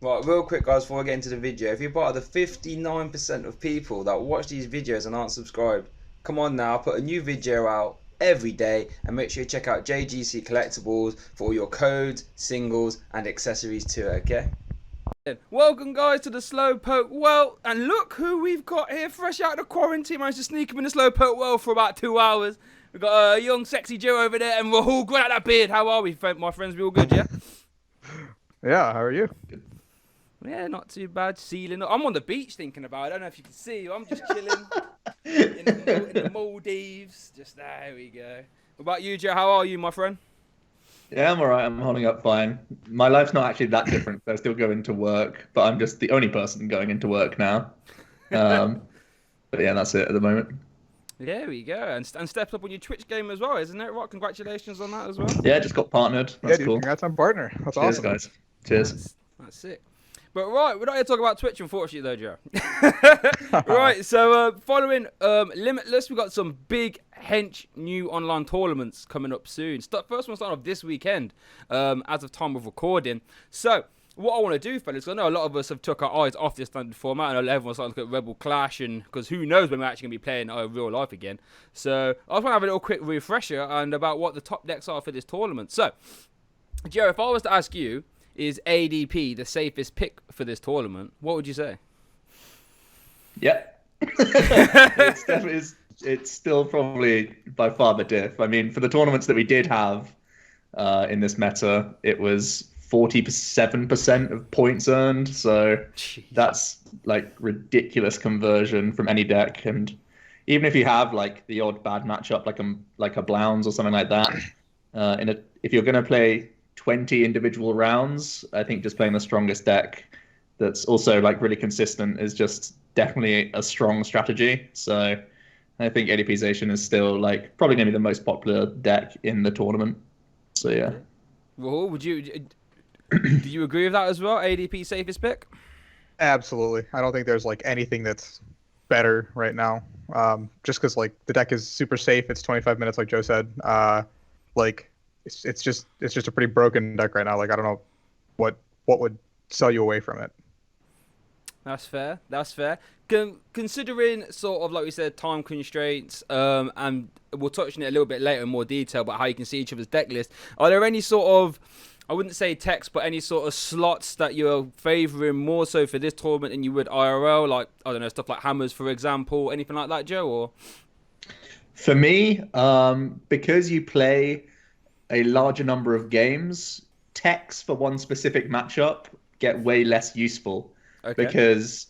Right, real quick, guys, before I get into the video, if you're part of the 59% of people that watch these videos and aren't subscribed, come on now, put a new video out every day and make sure you check out JGC Collectibles for all your codes, singles, and accessories too, okay? Welcome, guys, to the Slowpoke World, and look who we've got here, fresh out of quarantine. Managed to sneak him in the Slowpoke World for about 2 hours. We've got a young, sexy Joe over there, and Rahul, grab that beard. How are we, my friends? We all good, yeah? Yeah, how are you? Good. Yeah, not too bad. Sealing up. I'm on the beach thinking about it. I don't know if you can see. I'm just chilling in the Maldives. Just there we go. What about you, Joe? How are you, my friend? Yeah, I'm all right. I'm holding up fine. My life's not actually that different. I still go into work, but I'm just the only person going into work now. But yeah, that's it at the moment. There we go. And stepped up on your Twitch game as well, isn't it, Rock? Congratulations on that as well. Yeah, just got partnered. That's Yeah, dude, cool. congrats on partner. That's Cheers, awesome. guys. Cheers. That's sick. But right, we're not here to talk about Twitch, unfortunately, though, Joe. Right, so following Limitless, we've got some big hench new online tournaments coming up soon. First one starting off this weekend, as of time of recording. So, what I want to do, fellas, because I know a lot of us have took our eyes off this standard format, and everyone's starting to look at Rebel Clash, and because who knows when we're actually going to be playing real life again. So, I just want to have a little quick refresher and about what the top decks are for this tournament. So, Joe, if I was to ask you, is ADP the safest pick for this tournament? What would you say? Yeah. It's definitely it's still probably by far the diff. I mean, for the tournaments that we did have in this meta, it was 47% of points earned. So Jeez. That's like ridiculous conversion from any deck. And even if you have like the odd bad matchup, like a Blounds or something like that, if you're going to play 20 individual rounds, I think just playing the strongest deck that's also like really consistent is just definitely a strong strategy. So I think ADPization is still like probably going to be the most popular deck in the tournament. So yeah. Rahul, do you agree with that as well? ADP safest pick? Absolutely. I don't think there's like anything that's better right now. Just because like the deck is super safe. It's 25 minutes, like Joe said. Like it's just a pretty broken deck right now. Like I don't know what would sell you away from it. That's fair. That's fair. Considering sort of like we said, time constraints, and we'll touch on it a little bit later in more detail about how you can see each other's deck list. Are there any sort of, I wouldn't say text, but any sort of slots that you're favouring more so for this tournament than you would IRL? Like, I don't know, stuff like hammers, for example, anything like that, Joe? Or For me, because you play a larger number of games, techs for one specific matchup get way less useful. Okay. Because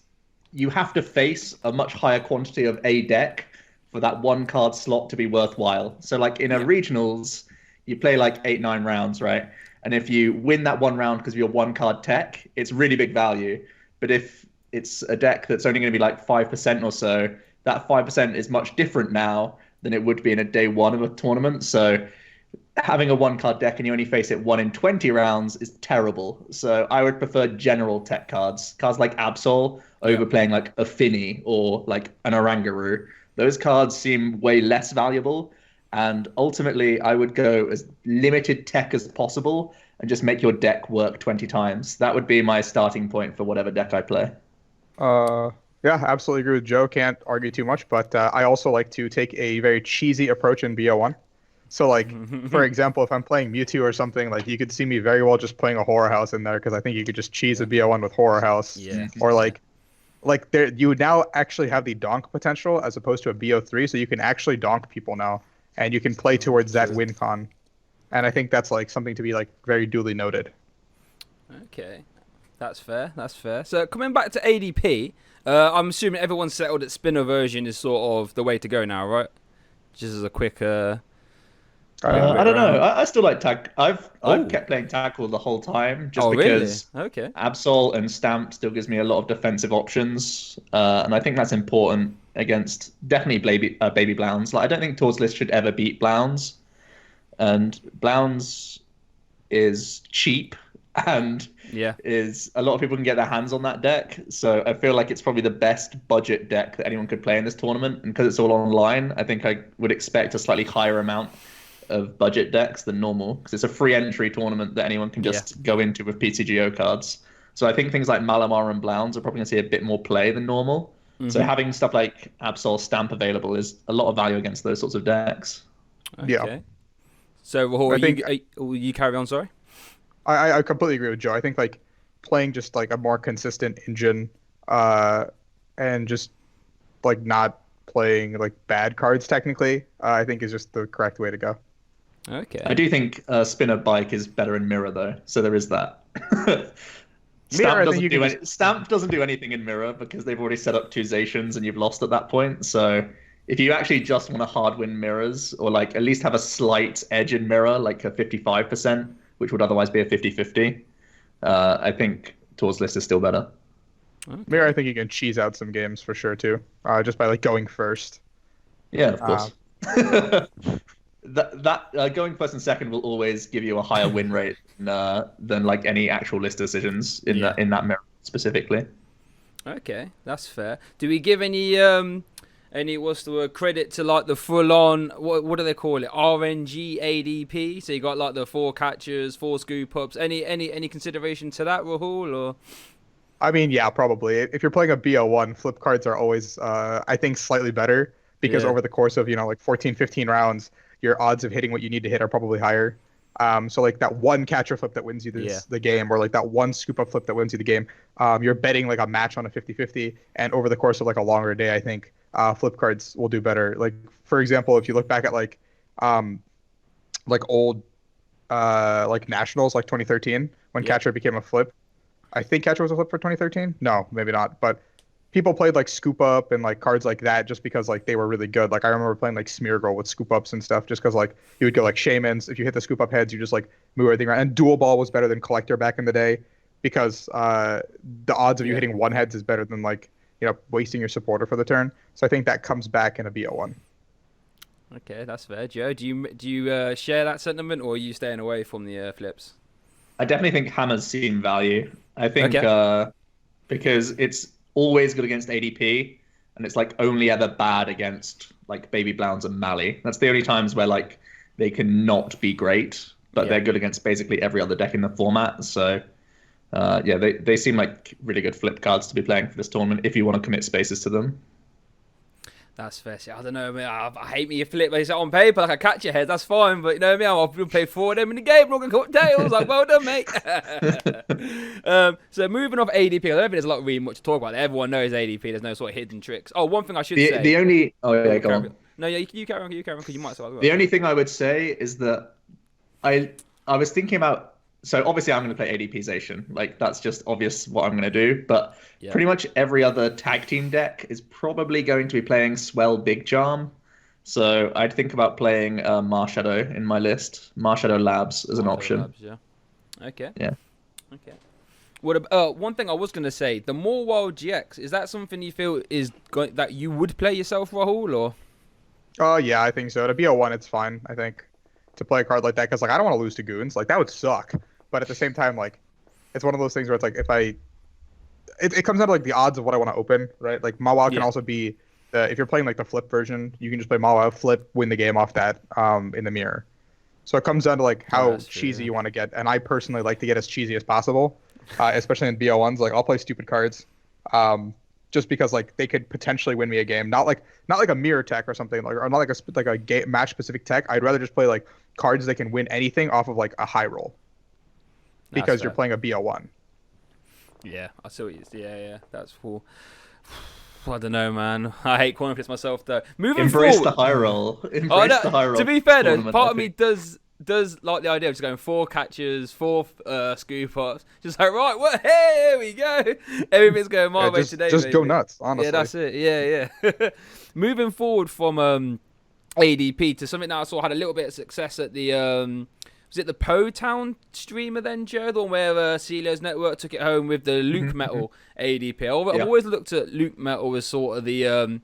you have to face a much higher quantity of a deck for that one card slot to be worthwhile. So like in a regionals, you play like 8-9 rounds, right? And if you win that one round because of your one card tech, it's really big value. But if it's a deck that's only going to be like 5% or so, that 5% is much different now than it would be in a day one of a tournament. So having a one card deck and you only face it 1 in 20 rounds is terrible. So I would prefer general tech cards like Absol over playing like a Finny or like an Oranguru. Those cards seem way less valuable, and ultimately I would go as limited tech as possible and just make your deck work 20 times. That would be my starting point for whatever deck I play. Yeah, absolutely agree with Joe. Can't argue too much, but I also like to take a very cheesy approach in BO1. So, like, for example, if I'm playing Mewtwo or something, like, you could see me very well just playing a Horror House in there, because I think you could just cheese a BO1 with Horror House. Yeah. Or, like there, you would now actually have the donk potential as opposed to a BO3, so you can actually donk people now, and you can play towards that win con. And I think that's, like, something to be, like, very duly noted. Okay. That's fair. That's fair. So, coming back to ADP, I'm assuming everyone's settled that spinner version is sort of the way to go now, right? Just as a quick... I don't know. I still like tag. I've kept playing tackle the whole time just because really? Okay. Absol and Stamp still gives me a lot of defensive options, and I think that's important against definitely baby Blounds. Like I don't think Torslist should ever beat Blounds, and Blounds is cheap and is a lot of people can get their hands on that deck. So I feel like it's probably the best budget deck that anyone could play in this tournament, and because it's all online, I think I would expect a slightly higher amount of budget decks than normal, because it's a free entry tournament that anyone can just go into with PCGO cards. So I think things like Malamar and Blounds are probably going to see a bit more play than normal. So having stuff like Absol Stamp available is a lot of value against those sorts of decks. Okay. Yeah. So, Rahul, I think you carry on, sorry? I completely agree with Joe. I think like playing just like a more consistent engine, and just like not playing like bad cards technically, I think is just the correct way to go. Okay. I do think Spinner Bike is better in Mirror though, so there is that. Mirror, I think you can just... Stamp doesn't do anything in Mirror because they've already set up 2 Zations and you've lost at that point. So if you actually just want to hard win Mirrors, or like at least have a slight edge in Mirror, like a 55%, which would otherwise be a 50-50, I think Tor's list is still better. Okay. Mirror, I think you can cheese out some games for sure too, just by like going first. Yeah, of course. Going first and second will always give you a higher win rate than like any actual list decisions in that mirror specifically. Okay, that's fair. Do we give any what's the word, credit to like the full on what do they call it, RNG ADP? So you got like the 4 catchers, 4 scoop ups. Any consideration to that, Rahul? Or I mean, yeah, probably. If you're playing a BO1, flip cards are always I think slightly better because over the course of like 14, 15 rounds, your odds of hitting what you need to hit are probably higher. So like that one catcher flip that wins you the game, or like that one scoop up flip that wins you the game, you're betting like a match on a 50-50, and over the course of like a longer day, I think flip cards will do better. Like for example, if you look back at like old like nationals, like 2013 when catcher became a flip. I think catcher was a flip for 2013. No, maybe not, but people played like scoop up and like cards like that just because like they were really good. Like I remember playing like Smear Girl with scoop ups and stuff just because like you would go like shamans. If you hit the scoop up heads, you just like move everything around. And dual ball was better than collector back in the day because the odds of you hitting one heads is better than like wasting your supporter for the turn. So I think that comes back in a BO1. Okay, that's fair. Joe, do you share that sentiment, or are you staying away from the flips? I definitely think Hammer's seen value. I think because it's always good against ADP, and it's like only ever bad against like Baby Blounds and Mally. That's the only times where like they can not be great, but they're good against basically every other deck in the format. So they seem like really good flip cards to be playing for this tournament if you want to commit spaces to them. That's fair. I don't know, man. I hate me. You flip it's on paper like I catch your head. That's fine, but you know what I mean. I've been played 4 of them in the game. I'm not gonna cut tails. Like, well done, mate. So moving off ADP, I don't think there's a lot really much to talk about. Everyone knows ADP. There's no sort of hidden tricks. Oh, one thing I should say. The only go on. No, yeah, you carry on. You carry on because you might. The only thing I would say is that I was thinking about. So obviously I'm going to play ADP-zation. Like that's just obvious what I'm going to do. But pretty much every other tag team deck is probably going to be playing Swell Big Charm. So I'd think about playing Marshadow in my list. Marshadow Labs as an option. Labs, yeah. Okay. Yeah. Okay. What one thing I was going to say, the More Wild GX, is that something you feel is that you would play yourself, Rahul, or? Oh yeah, I think so. To be a 1, it's fine. I think to play a card like that because like I don't want to lose to Goons. Like that would suck. But at the same time, like, it's one of those things where it's like it comes down to like the odds of what I want to open, right? Like Mawa can also be if you're playing like the flip version, you can just play Mawa, flip, win the game off that in the mirror. So it comes down to like how cheesy you want to get, and I personally like to get as cheesy as possible, especially in BO1s. Like I'll play stupid cards, just because like they could potentially win me a game. Not like a mirror tech or something, or not like a match specific tech. I'd rather just play like cards that can win anything off of like a high roll. Because you're playing a BO1. Yeah, I see what you say. Yeah, that's cool. I don't know, man. I hate calling this myself, though. Embrace the high roll. Embrace the high roll. To be fair, though, part of me does like the idea of just going 4 catches, 4 scoop ups. Just like, right, well, hey, here we go. Everything's going my way today. Just go nuts, honestly. Yeah, that's it. Yeah. Moving forward from ADP to something that I saw had a little bit of success at the... Was it the Po Town streamer then, Joe? The one where Celio's Network took it home with the Luke Metal ADP. I've always looked at Luke Metal as sort of the,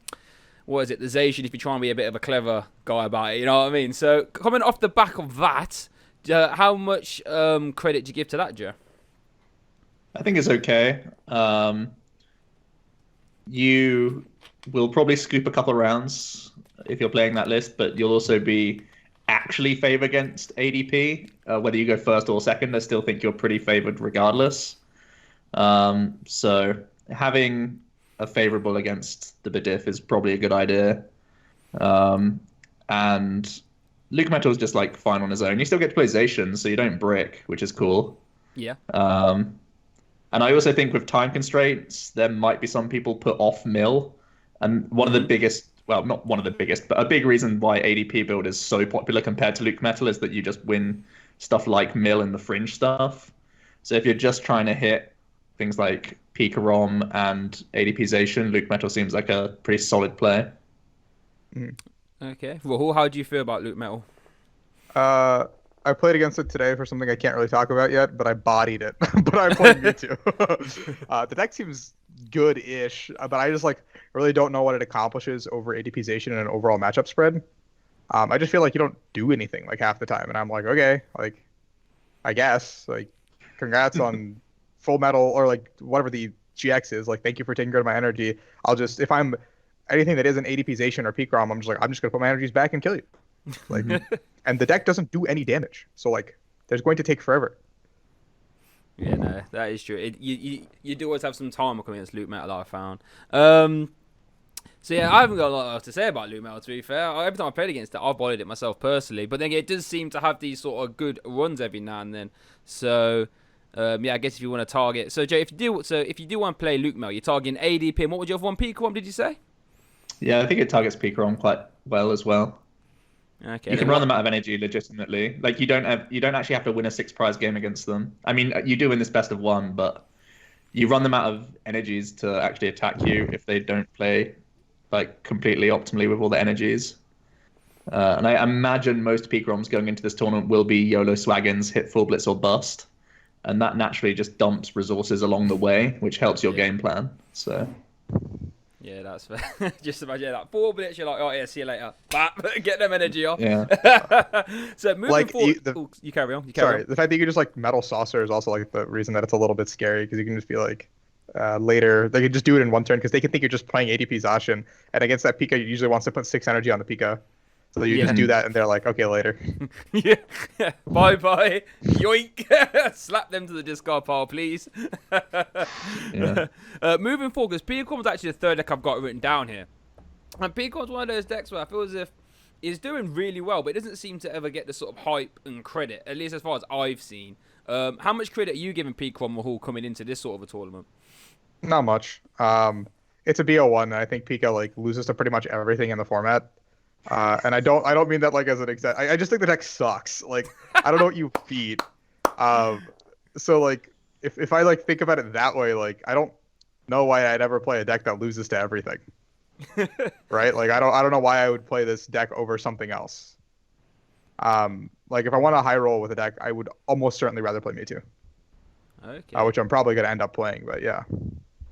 what is it, the Zacian if you're trying to be a bit of a clever guy about it, you know what I mean? So coming off the back of that, how much credit do you give to that, Joe? I think it's okay. You will probably scoop a couple of rounds if you're playing that list, but you'll also be actually favor against ADP, whether you go first or second. I still think you're pretty favored regardless. So having a favorable against the Bediff is probably a good idea. And Luke Metal is just like fine on his own. You still get to play Zacian, so you don't brick, which is cool. Yeah. And I also think with time constraints, there might be some people put off mill. And one of the biggest, well, not one of the biggest, but a big reason why ADP build is so popular compared to Luke Metal is that you just win stuff like mill and the fringe stuff. So if you're just trying to hit things like Pika Rom and ADPization, Luke Metal seems like a pretty solid play. Okay. Rahul, how do you feel about Luke Metal? I played against it today for something I can't really talk about yet, but I bodied it. But I played Mewtwo. The deck seems good-ish, but I just like really don't know what it accomplishes over ADPization and an overall matchup spread. I just feel like you don't do anything like half the time, and I'm like, okay, like I guess like congrats on Full Metal or like whatever the GX is. Like thank you for taking care of my energy. I'll just if I'm anything that isn't ADPization or Peak ROM, I'm just gonna put my energies back and kill you. Like, and the deck doesn't do any damage, so like, there's going to take forever. Yeah, no, that is true. You do always have some time coming against Luke Metal, I found. So yeah, I haven't got a lot else to say about Luke Metal, to be fair. Every time I played against it, I've bodied it myself personally. But then it does seem to have these sort of good runs every now and then. So yeah, I guess if you want to target, so Joe, if you do want to play Luke Metal, you're targeting ADP. And what would your other one, Peak Rom, did you say? Yeah, I think it targets Pika Rom quite well as well. Okay. You can run them out of energy legitimately. Like you don't actually have to win a 6-prize game against them. I mean, you do in this best of 1, but you run them out of energies to actually attack you if they don't play like completely optimally with all the energies. And I imagine most Peak ROMs going into this tournament will be YOLO Swaggins, hit full blitz or bust, and that naturally just dumps resources along the way, which helps your game plan. So. Yeah, that's fair. Just imagine that 4 blitz, you're like, oh yeah, see you later. Bap, get them energy off. Yeah. So moving Like, forward, you carry on. Sorry, the fact that you can just like Metal Saucer is also like the reason that it's a little bit scary because you can just be like, later they can just do it in one turn because they can think you're just playing ADP Zacian, and against that Pika, you usually wants to put 6 energy on the Pika. So you just do that, and they're like, okay, later. Yeah. Bye. Yoink. Slap them to the discard pile, please. Yeah. Moving forward, because Peacorn's actually the third deck I've got written down here. And Peacorn's one of those decks where I feel as if it's doing really well, but it doesn't seem to ever get the sort of hype and credit, at least as far as I've seen. How much credit are you giving Peacorn Rahul coming into this sort of a tournament? Not much. It's a BO1, and I think Pika like loses to pretty much everything in the format. And I don't mean that like as an exact. I just think the deck sucks. Like I don't know what you feed. So like if I like think about it that way, like I don't know why I'd ever play a deck that loses to everything. Right? Like I don't know why I would play this deck over something else. Like if I want a high roll with a deck, I would almost certainly rather play Mewtwo. Okay. Which I'm probably gonna end up playing, but yeah.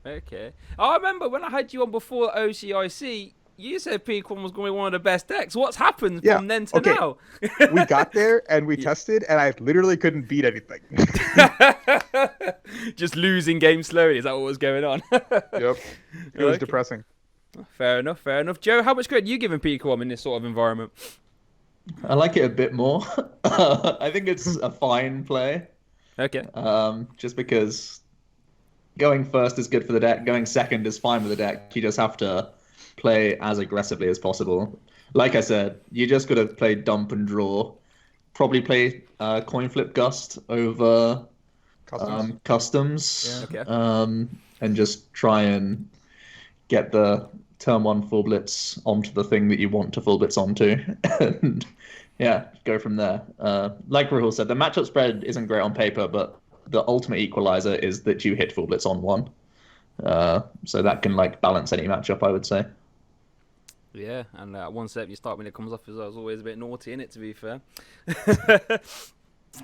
Okay. I remember when I had you on before OCIC. You said Peacorn was going to be one of the best decks. What's happened from then to now? We got there and we tested, and I literally couldn't beat anything. Just losing games slowly. Is that what was going on? Yep. It was depressing. Fair enough. Joe, how much credit are you giving Peacorn in this sort of environment? I like it a bit more. I think it's a fine play. Okay. Just because going first is good for the deck, going second is fine with the deck. You just have to play as aggressively as possible. Like I said, you just got to play dump and draw. Probably play coin flip gust over customs. Yeah. Okay. And just try and get the turn 1 full blitz onto the thing that you want to full blitz onto. And yeah, go from there. Like Rahul said, the matchup spread isn't great on paper, but the ultimate equalizer is that you hit full blitz on 1. So that can like balance any matchup, I would say. Yeah, and 1 step you start when it comes off is always a bit naughty, innit, to be fair.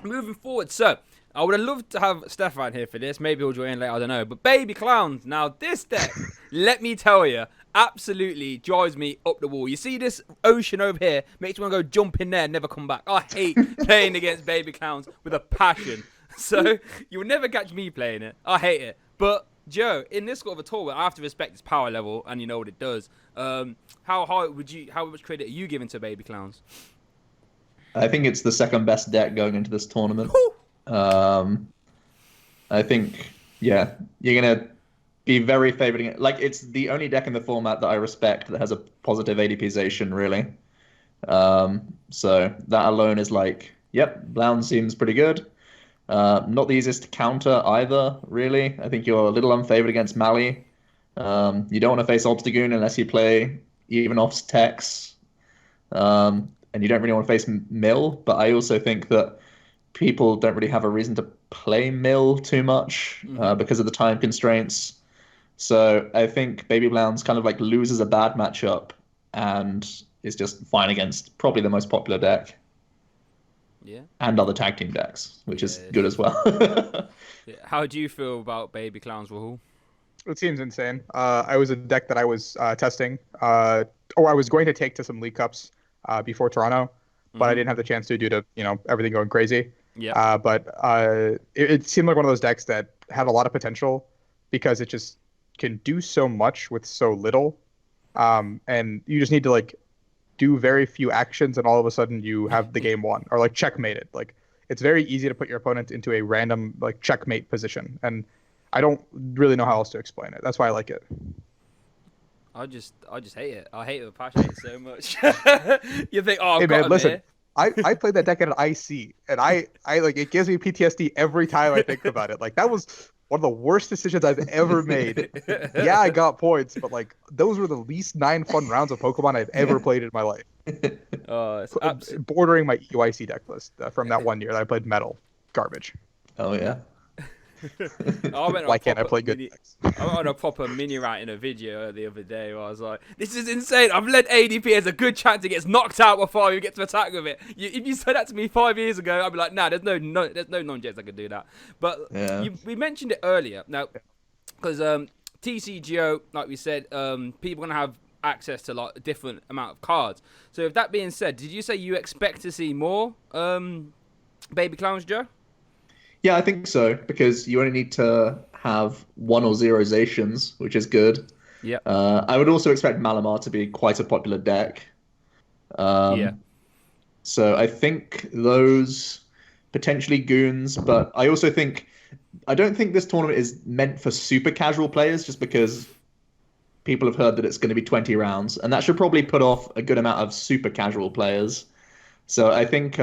Moving forward, so I would have loved to have Stephane here for this. Maybe he'll join in later, I don't know. But Baby Clowns, now this deck, let me tell you, absolutely drives me up the wall. You see this ocean over here, makes me want to go jump in there and never come back. I hate playing against Baby Clowns with a passion. So you will never catch me playing it. I hate it. But Joe, in this sort of a tournament, I have to respect its power level, and you know what it does. How much credit are you giving to Baby Clowns? I think it's the second best deck going into this tournament. I think Yeah, you're gonna be very favoring it. Like it's the only deck in the format that I respect that has a positive ADPization, really. So that alone is like, yep, Blound seems pretty good. Not the easiest to counter either, really. I think you're a little unfavored against Mali. You don't want to face Obstagoon unless you play Ivanoff's Tex. And you don't really want to face Mill, but I also think that people don't really have a reason to play Mill too much because of the time constraints. So I think Baby Blounds kind of like loses a bad matchup and is just fine against probably the most popular deck. Yeah. And other tag team decks, which is good as well. Yeah. How do you feel about Baby Clowns, Rahul? It seems insane. I was a deck that I was testing, or I was going to take to some League Cups before Toronto, but I didn't have the chance to due to everything going crazy. Yeah. But it seemed like one of those decks that had a lot of potential because it just can do so much with so little, and you just need to like do very few actions, and all of a sudden you have the game won or like checkmated. Like it's very easy to put your opponent into a random like checkmate position, and I don't really know how else to explain it. That's why I like it. I just hate it. I hate it with passion so much. You think, oh, I've Hey got man, him listen. here. I played that deck at an IC, and I like it gives me PTSD every time I think about it. Like that was one of the worst decisions I've ever made. Yeah, I got points, but like those were the least 9 fun rounds of Pokemon I've ever played in my life. It's Bordering my UIC deck list from that one year that I played Metal. Garbage. Oh yeah. Why can't I play good decks? I went on a proper mini rant in a video the other day where I was like, this is insane. I've led ADP as a good chance it gets knocked out before I even get to attack with it. If you said that to me 5 years ago, I'd be like, nah, there's no non-jets that can do that. But we mentioned it earlier. Now, because TCGO, like we said, people are going to have access to like a different amount of cards. So with that being said, did you say you expect to see more Baby Clowns, Joe? Yeah, I think so, because you only need to have 1 or 0 Zacians, which is good. Yeah. I would also expect Malamar to be quite a popular deck. So I think those potentially goons, but I also think I don't think this tournament is meant for super casual players, just because people have heard that it's going to be 20 rounds, and that should probably put off a good amount of super casual players. So I think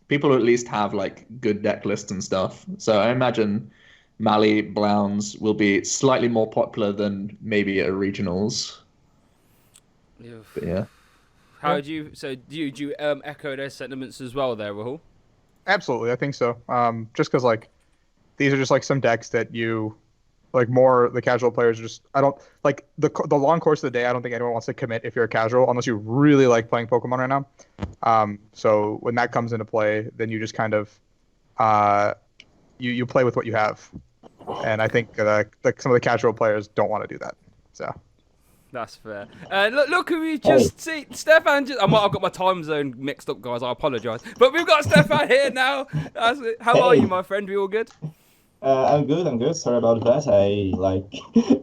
people at least have like good deck lists and stuff. So I imagine Mali Blounds will be slightly more popular than maybe at regionals. But yeah. How do you echo those sentiments as well there, Rahul? Absolutely, I think so. Just because like these are just like some decks that you like more the casual players just I don't like the long course of the day. I don't think anyone wants to commit if you're a casual unless you really like playing Pokemon right now. So when that comes into play, then you just kind of you play with what you have, and I think like some of the casual players don't want to do that. So that's fair. Look who we just see. Stephane I've got my time zone mixed up, guys. I apologise, but we've got Stephane here now. How are you, my friend? We all good? I'm good. Sorry about that.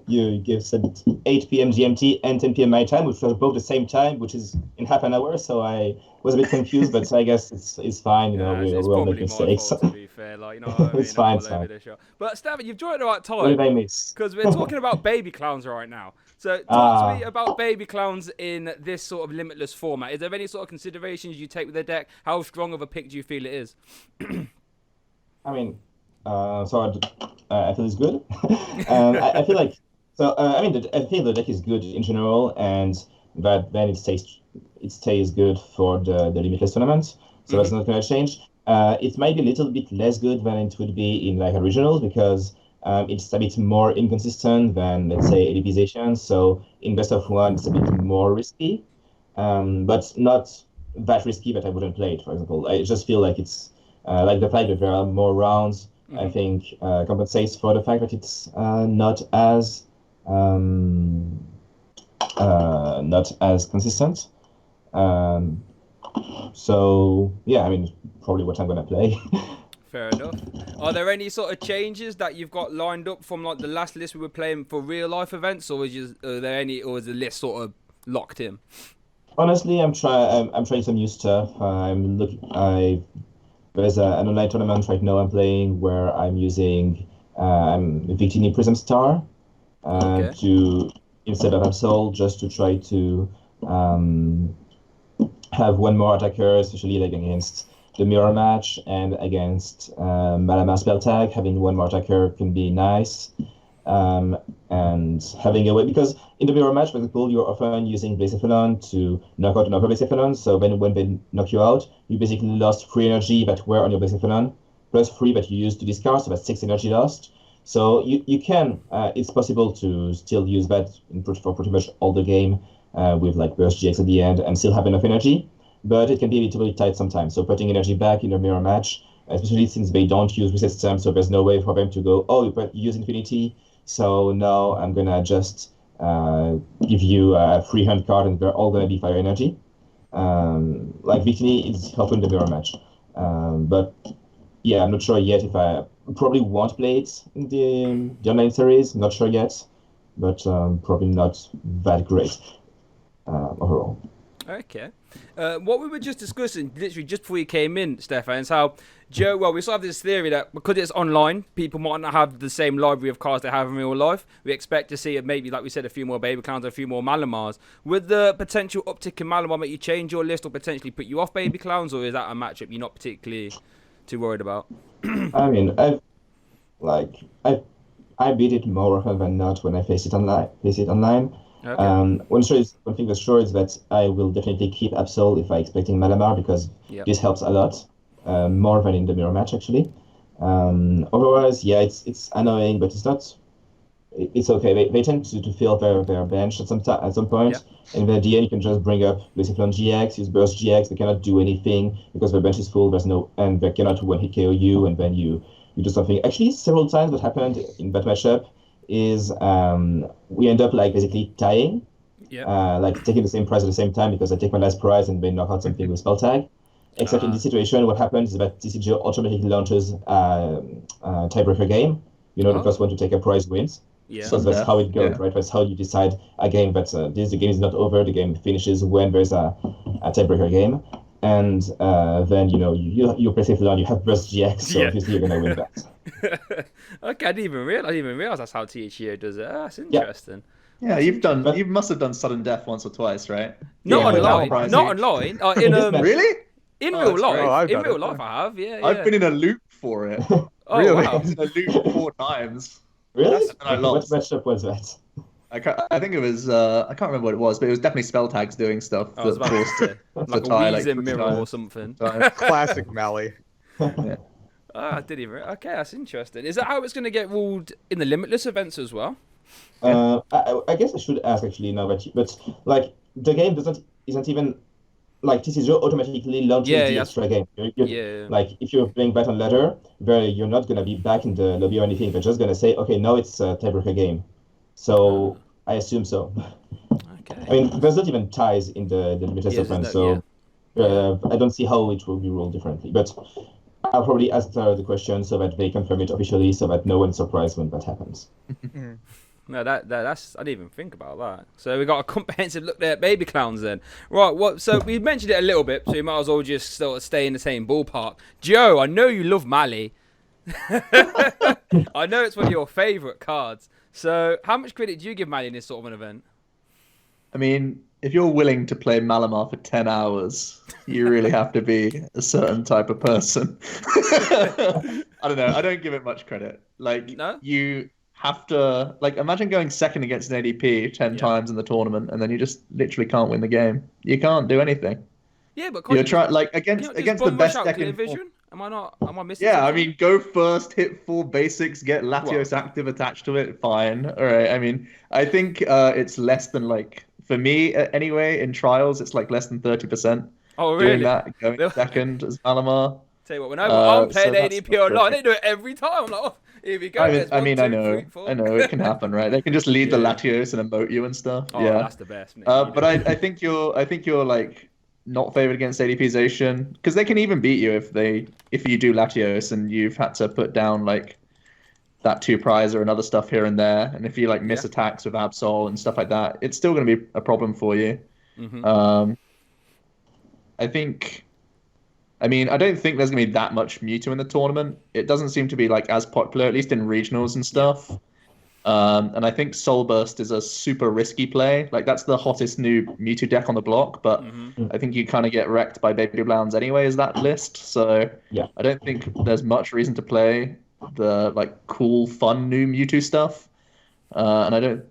You said 8 p.m. GMT and 10 p.m. my time, which was both the same time, which is in half an hour. So I was a bit confused, but I guess it's fine. We'll make mistakes. Fault, to be fair, it's fine. But Stephane, you've joined at the right time. What did I miss? Because we're talking about Baby Clowns right now. So talk to me about Baby Clowns in this sort of limitless format. Is there any sort of considerations you take with the deck? How strong of a pick do you feel it is? I mean. I feel it's good. I feel like I think the deck is good in general, and that then it stays good for the limitless tournament. So that's not going to change. It might be a little bit less good than it would be in like originals because it's a bit more inconsistent than let's say ADPization. So in best of one, it's a bit more risky, but not that risky that I wouldn't play it. For example, I just feel like it's like the fact that there are more rounds. I think compensates for the fact that it's not as consistent. So yeah, I mean, probably what I'm gonna play. Fair enough. Are there any sort of changes that you've got lined up from like the last list we were playing for real life events, or is the list sort of locked in? Honestly, I'm trying some new stuff. There's an online tournament right now I'm playing where I'm using Victini Prism Star Okay. to instead of Absol, just to try to have one more attacker, especially like against the mirror match and against Malamar spell tag. Having one more attacker can be nice. And having a way, because in the mirror match, for example, you're often using Blacephalon to knock out another Blacephalon. So when they knock you out, you basically lost 3 energy that were on your Blacephalon, plus 3 that you used to discard, so that's 6 energy lost. So you can, it's possible to still use that for pretty much all the game with like Burst GX at the end and still have enough energy, but it can be a little bit tight sometimes. So putting energy back in the mirror match, especially since they don't use reset stamp, so there's no way for them to go, oh, you use Infinity, so now I'm gonna just give you a free hand card and they're all gonna be fire energy. Like Victini is helpful in the mirror match. But yeah, I'm not sure yet if I probably won't play it in the online series. Not sure yet, but probably not that great overall. Okay. What we were just discussing, literally just before you came in, Stephane, is how Joe. Well, we sort of have this theory that because it's online, people might not have the same library of cards they have in real life. We expect to see maybe, like we said, a few more Baby Clowns, a few more Malamars. Would the potential uptick in Malamar make you change your list or potentially put you off Baby Clowns, or is that a matchup you're not particularly too worried about? I mean, I beat it more often than not when I face it online. Okay. One thing that's sure is that I will definitely keep Absol if I'm expecting Malamar because Yep. this helps a lot, more than in the mirror match actually. Otherwise, yeah, it's annoying, but it's not. It's okay. They tend to fill their bench at some point, Yep. and then at the end you can just bring up basically on GX, use Burst GX. They cannot do anything because their bench is full. And they cannot one hit KO you, and then you do something. Actually, several times what happened in that matchup is we end up like basically tying, Yep. like taking the same prize at the same time because I take my last prize and they knock out something with spell tag. Except in this situation, what happens is that TCG automatically launches tiebreaker game. The Oh. first one to take a prize wins. Yeah. So that's how it goes, Yeah. right? That's how you decide a game that the game is not over. The game finishes when there's a tiebreaker game, and then you play Stephane, you have Burst GX, so Yeah. obviously you're gonna win that. Okay, I didn't even realize that's how THEO does it. That's interesting. Yeah, you must have done sudden death once or twice, right? Not Yeah, online. prize Not each. online. Really? In Oh, real that's life. great. Oh, I've In done real it, life, yeah. I have. Yeah. I've been in a loop for it. Oh Really? I wow. was in a loop 4 times. Really? And I lost. What matchup was that? I think it was I can't remember what it was, but it was definitely spell tags doing stuff I was that about to forced say like a tie, like, Weezing 3 mirror or times. something. Classic Mally. Yeah. I didn't even. Okay, that's interesting. Is that how it's going to get ruled in the Limitless events as well? I guess I should ask actually now but like the game isn't even like TCG automatically launches Yeah, the yeah. extra game. Yeah. Like if you're playing Battle Ladder, you're not gonna be back in the lobby or anything. They're just gonna say, okay, now it's a tiebreaker game. So I assume so. Okay. I mean, there's not even ties in the Limitless Yeah, there's offense, no- so I don't see how it will be ruled differently. But I'll probably ask the question so that they confirm it officially, so that no one's surprised when that happens. No, that's I didn't even think about that. So we got a comprehensive look there at Baby Clowns then. Right, so we mentioned it a little bit, so you might as well just sort of stay in the same ballpark. Joe, I know you love Mali. I know it's one of your favourite cards. So how much credit do you give Mali in this sort of an event? I mean, if you're willing to play Malamar for 10 hours, you really have to be a certain type of person. I don't know. I don't give it much credit. Like, No? you have to, like, imagine going second against an ADP 10 times in the tournament, and then you just literally can't win the game. You can't do anything. Yeah, but You're trying, like, can't you not against just the bomb rush best out deck clear in. vision? Am I missing Yeah, I something? mean, go first, hit 4 basics, get Latios active attached to it, fine. All right. I mean, I think it's less than, like, for me anyway, in trials, it's like less than 30%. Oh, Doing really? that, going second as Malamar. Tell you what, when I'm playing so that's ADP not online, great. they do it every time. I'm like, oh, here we go. I There's one, two, know, three, four. I know, it can happen, right? They can just lead the Yeah. Latios and emote you and stuff. Oh, yeah, that's the best. Mate. but I think you're like not favored against ADPization because they can even beat you if you do Latios and you've had to put down like that 2 prize or another stuff here and there, and if you like miss attacks with Absol and stuff like that, it's still going to be a problem for you. Mm-hmm. I think I mean, I don't think there's gonna be that much Mewtwo in the tournament. It doesn't seem to be like as popular, at least in regionals and stuff. And I think Soul Burst is a super risky play. Like that's the hottest new Mewtwo deck on the block, but I think you kind of get wrecked by Baby Blounds anyway as that list. So Yeah. I don't think there's much reason to play the like cool, fun new Mewtwo stuff. And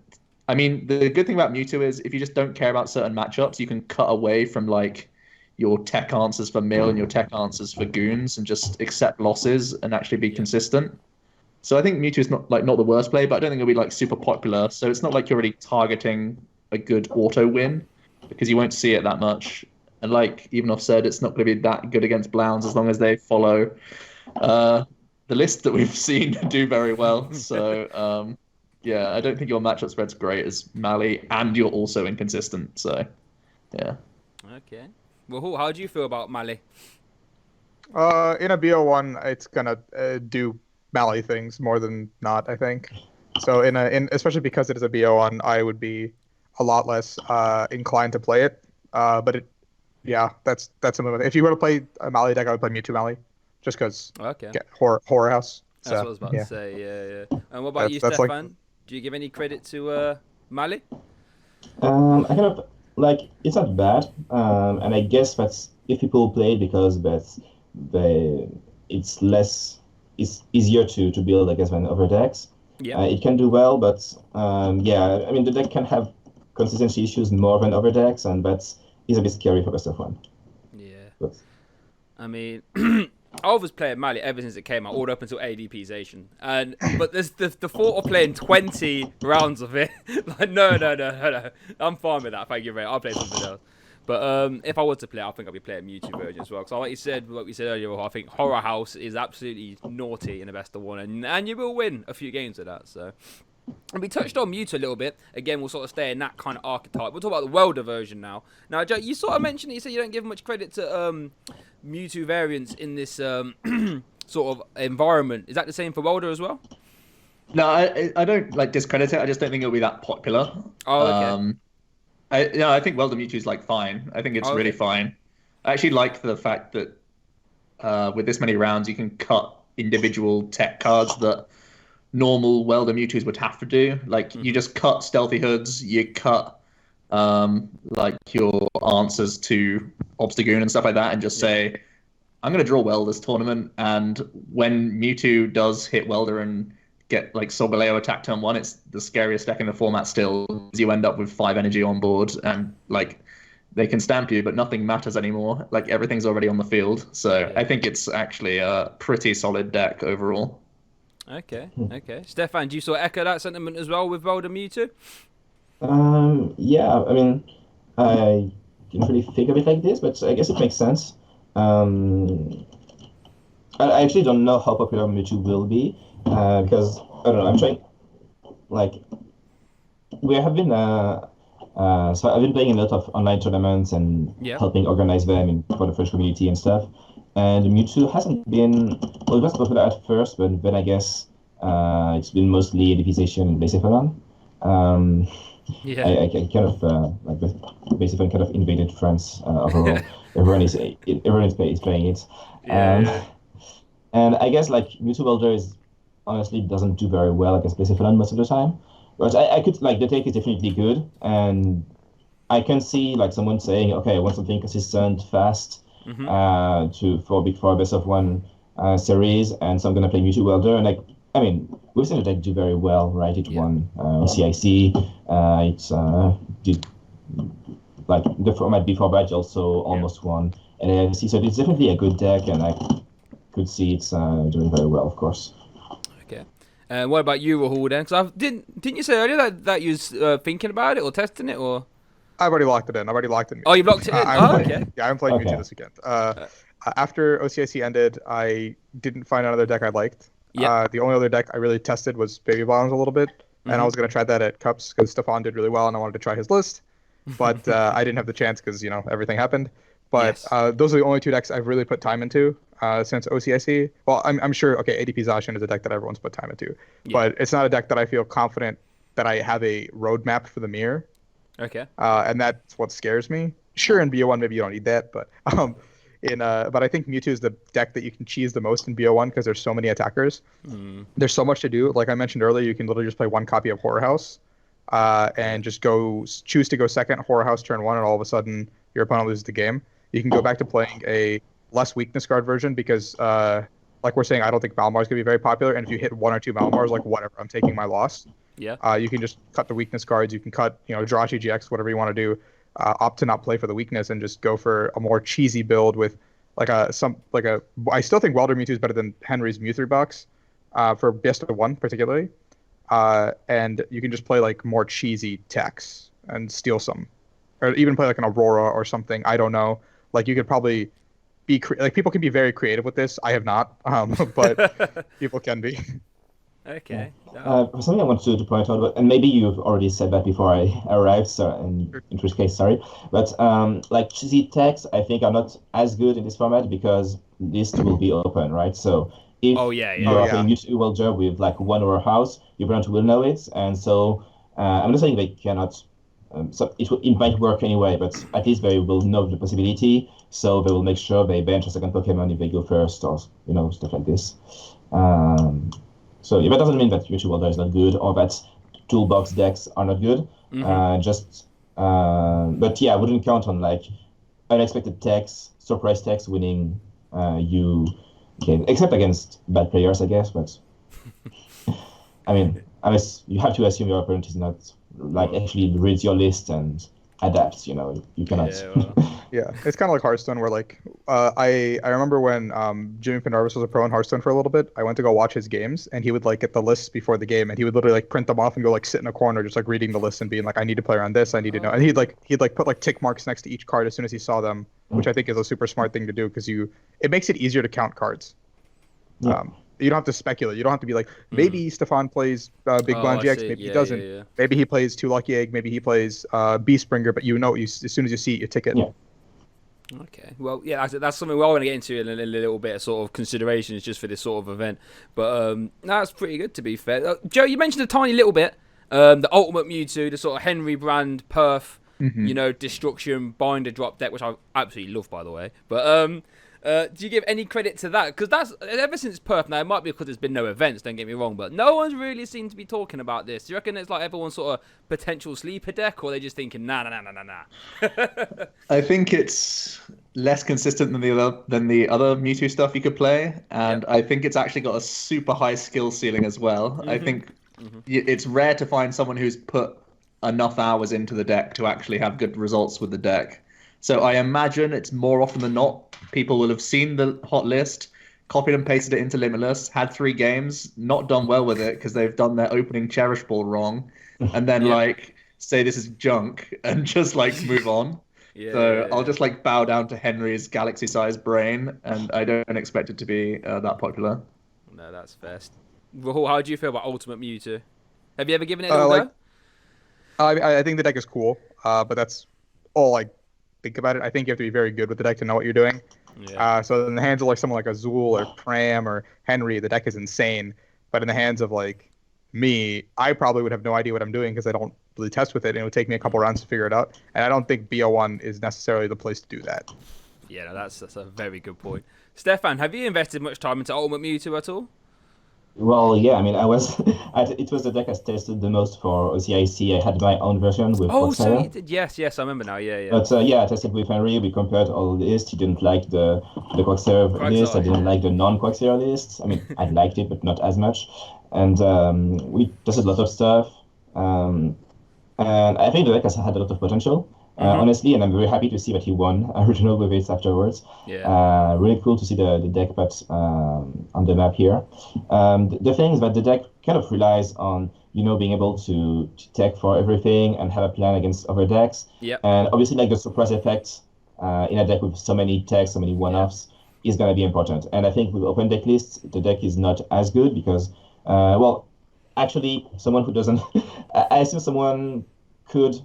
I mean, the good thing about Mewtwo is if you just don't care about certain matchups, you can cut away from like your tech answers for Mill and your tech answers for Goons and just accept losses and actually be consistent. So I think Mewtwo is not the worst play, but I don't think it'll be like super popular. So it's not like you're really targeting a good auto win because you won't see it that much. And like Ivanoff said, it's not going to be that good against Blounds as long as they follow the list that we've seen do very well. So yeah, I don't think your matchup spread's great as Mally, and you're also inconsistent. So yeah. Okay. Well, how do you feel about Mally? In a BO1, it's gonna do Mally things more than not, I think. So especially because it is a BO1, I would be a lot less inclined to play it. But that's something. If you were to play a Mally deck, I would play Mewtwo Mally, just because. Okay. Horror House. That's what I was about to say. Yeah. And what about you, Stephane? Do you give any credit to Mally? I kind of like it's not bad, and I guess that's if people play it because it's easier to build, I guess, than other decks. Yeah. It can do well, but yeah, I mean the deck can have consistency issues more than other decks, and that's is a bit scary for the stuff one. Yeah. But, I mean, I was playing Mally ever since it came out, all up until ADPization. But there's the thought of playing 20 rounds of it. Like, no. I'm fine with that. Thank you very much. I'll play something else. But if I was to play, I think I'd be playing Mewtwo version as well. Because like we said earlier, I think Horror House is absolutely naughty in the best of one, and you will win a few games of that. So, and we touched on Mewtwo a little bit. Again, we'll sort of stay in that kind of archetype. We'll talk about the Welder version now. Now, Joe, you sort of mentioned it. You said you don't give much credit to Mewtwo variants in this sort of environment. Is that the same for Welder as well? No, I don't like discredit it. I just don't think it'll be that popular. Oh, okay. I think Welder Mewtwo is like fine. I think it's really fine. I actually like the fact that with this many rounds, you can cut individual tech cards that normal Welder Mewtwo's would have to do. Like you just cut Stealthy Hoods, you cut like your answers to Obstagoon and stuff like that, and just say, I'm going to draw well this tournament, and when Mewtwo does hit Welder and get like Solgaleo attack turn 1, it's the scariest deck in the format still. You end up with 5 energy on board, and like they can stamp you, but nothing matters anymore. Like everything's already on the field. So I think it's actually a pretty solid deck overall. Okay. Stephane, do you sort of echo that sentiment as well with Welder Mewtwo? Yeah, I mean, I didn't really think of it like this, but I guess it makes sense. I actually don't know how popular Mewtwo will be, because, I don't know, I'm trying, like, we have been, so I've been playing a lot of online tournaments and helping organize them for the French community and stuff, and Mewtwo hasn't been, well, it was popular at first, but then I guess it's been mostly Edipization and Blacephalon. I kind of like Blacephalon kind of invaded France overall. everyone is playing it, and I guess like Mewtwo Welder is honestly doesn't do very well against Blacephalon most of the time. But I could like the take is definitely good, and I can see like someone saying, okay, I want something consistent, fast, for a best of one series, and so I'm gonna play Mewtwo Welder, and like. I mean, we've seen the deck do very well, right? It won CIC. It did, like, the format before badge also almost won LAFC. So it's definitely a good deck, and I could see it's doing very well, of course. Okay. What about you, Rahul, then? Because didn't you say earlier that you was thinking about it or testing it, or? I've already locked it in. I've already locked it in. Oh, you've locked it in? Okay. Yeah, I'm playing Mewtwo this weekend. After OCIC ended, I didn't find another deck I liked. The only other deck I really tested was Baby Blounds a little bit, and I was going to try that at Cups because Stephane did really well, and I wanted to try his list, but I didn't have the chance because everything happened. But those are the only 2 decks I've really put time into since OCIC. Well, I'm sure. Okay, ADP Zacian is a deck that everyone's put time into, but it's not a deck that I feel confident that I have a roadmap for the mirror. Okay. And that's what scares me. Sure, in BO1 maybe you don't need that, but But I think Mewtwo is the deck that you can cheese the most in BO1 because there's so many attackers. There's so much to do. Like I mentioned earlier, you can literally just play one copy of Horror House, and just choose to go second Horror House turn one, and all of a sudden your opponent loses the game. You can go back to playing a less weakness guard version because, like we're saying, I don't think Malamar is going to be very popular. And if you hit 1 or 2 Malamars, like whatever, I'm taking my loss. Yeah. You can just cut the weakness cards. You can cut, draw TGX, whatever you want to do. Opt to not play for the weakness and just go for a more cheesy build with I still think Welder Mewtwo is better than Henry's Mew3 box for best of one particularly. And you can just play like more cheesy techs and steal some, or even play like an Aurora or something. I don't know. Like you could probably be like people can be very creative with this. I have not, but people can be. Okay. Something I wanted to point out, and maybe you've already said that before I arrived, so in which case, sorry. But like cheesy techs, I think are not as good in this format because lists will be open, right? So if you are playing Mewtwo World Job with like one or a house, your opponent will know it, and so I'm not saying they cannot. So it might work anyway, but at least they will know the possibility, so they will make sure they bench a second Pokemon if they go first, or stuff like this. So that doesn't mean that Mewtwo World is not good or that toolbox decks are not good. But yeah, I wouldn't count on like unexpected techs, surprise techs winning you game, except against bad players, I guess. But I mean, unless you have to assume your opponent is not like actually reads your list and adapts. You cannot. Yeah, it's kind of like Hearthstone, where like I remember when Jimmy Pendarvis was a pro in Hearthstone for a little bit. I went to go watch his games, and he would like get the lists before the game, and he would literally like print them off and go like sit in a corner, just like reading the list and being like, I need to play around this, I need to know, and he'd put like tick marks next to each card as soon as he saw them, which I think is a super smart thing to do because it makes it easier to count cards. Yeah. You don't have to speculate. You don't have to be like, maybe Stephane plays Big Blind GX, maybe he doesn't. Yeah. Maybe he plays 2 Lucky Egg, maybe he plays Beast Springer, but as soon as you see it, you tick it. Yeah. Okay, well, yeah, that's something we want to get into in a little bit of sort of considerations just for this sort of event. But that's pretty good, to be fair. Joe, you mentioned a tiny little bit, the Ultimate Mewtwo, the sort of Henry brand perf, destruction binder drop deck, which I absolutely love, by the way. But do you give any credit to that? Because that's ever since perf. Now it might be because there's been no events. Don't get me wrong, but no one's really seemed to be talking about this. Do you reckon it's like everyone's sort of potential sleeper deck, or are they just thinking nah? I think it's less consistent than the other Mewtwo stuff you could play, and I think it's actually got a super high skill ceiling as well. I think it's rare to find someone who's put enough hours into the deck to actually have good results with the deck. So I imagine it's more often than not, people will have seen the hot list, copied and pasted it into Limitless, had 3 games, not done well with it because they've done their opening Cherish Ball wrong, and then like say this is junk and just like move on. I'll just like bow down to Henry's galaxy-sized brain, and I don't expect it to be that popular. No, that's fair. Rahul, how do you feel about Ultimate Mewtwo? Have you ever given it a go? I think the deck is cool, but that's all I think about it. I think you have to be very good with the deck to know what you're doing. So in the hands of like someone like Azul or Pram or Henry, the deck is insane. But in the hands of like me, I probably would have no idea what I'm doing because I don't really test with it, and it would take me a couple rounds to figure it out. And I don't think BO1 is necessarily the place to do that. Yeah, no, that's a very good point. Stephane, have you invested much time into Ultimate Mewtwo at all? Well, yeah, I mean, it was the deck I tested the most for OCIC. I had my own version with so you did, yes, I remember now, yeah. But I tested with Henry, we compared all the lists. He didn't like the Quagsire list, I didn't like the non-Quagsire list. I mean, I liked it, but not as much. And we tested a lot of stuff. And I think the deck has had a lot of potential. Honestly, and I'm very happy to see that he won original with it afterwards. Yeah. Really cool to see the deck put on the map here. The thing is that the deck kind of relies on being able to tech for everything and have a plan against other decks. Yep. And obviously, like the surprise effect in a deck with so many techs, so many one-offs is going to be important. And I think with open deck lists, the deck is not as good because, actually, someone who doesn't, I assume someone could.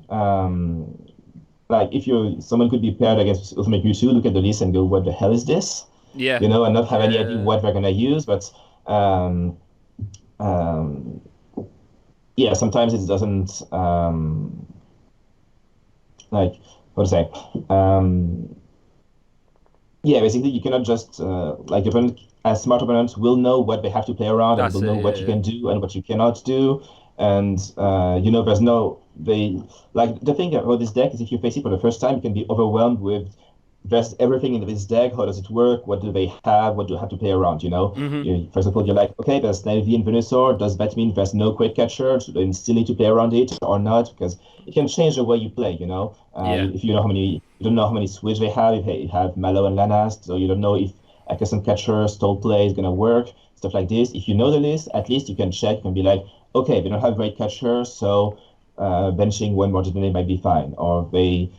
Like someone could be paired against Ultimate Mewtwo, look at the list and go, what the hell is this? Yeah. And not have any idea what they're gonna use. But sometimes it doesn't like how to say. Yeah, basically you cannot just like the opponent, as smart opponents will know what they have to play around and That's will it. know Yeah, what you yeah. can do and what you cannot do. And there's no they like the thing about this deck is if you face it for the first time, you can be overwhelmed with just everything in this deck. How does it work? What do they have? What do I have to play around? Mhm. For example, you're like, okay, there's Navy and Venusaur. Does that mean there's no Quake Catcher? Do they still need to play around it or not? Because it can change the way you play. Yeah. If you don't know how many switch they have. If they have Malo and Lanast, so you don't know if a custom catcher stall play is gonna work. Stuff like this. If you know the list, at least you can check and be like, okay, they don't have great catchers, so benching one more Martinelli might be fine, or they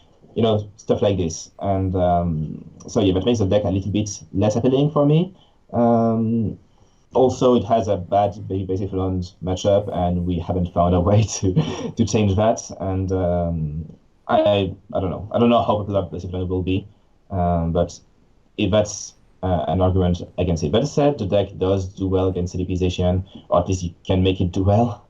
stuff like this. And so yeah, that makes the deck a little bit less appealing for me. Also, it has a bad basic land matchup, and we haven't found a way to change that. And I don't know. I don't know how popular basic land will be, but if that's an argument against it. That said, the deck does do well against CDPization, or at least you can make it do well.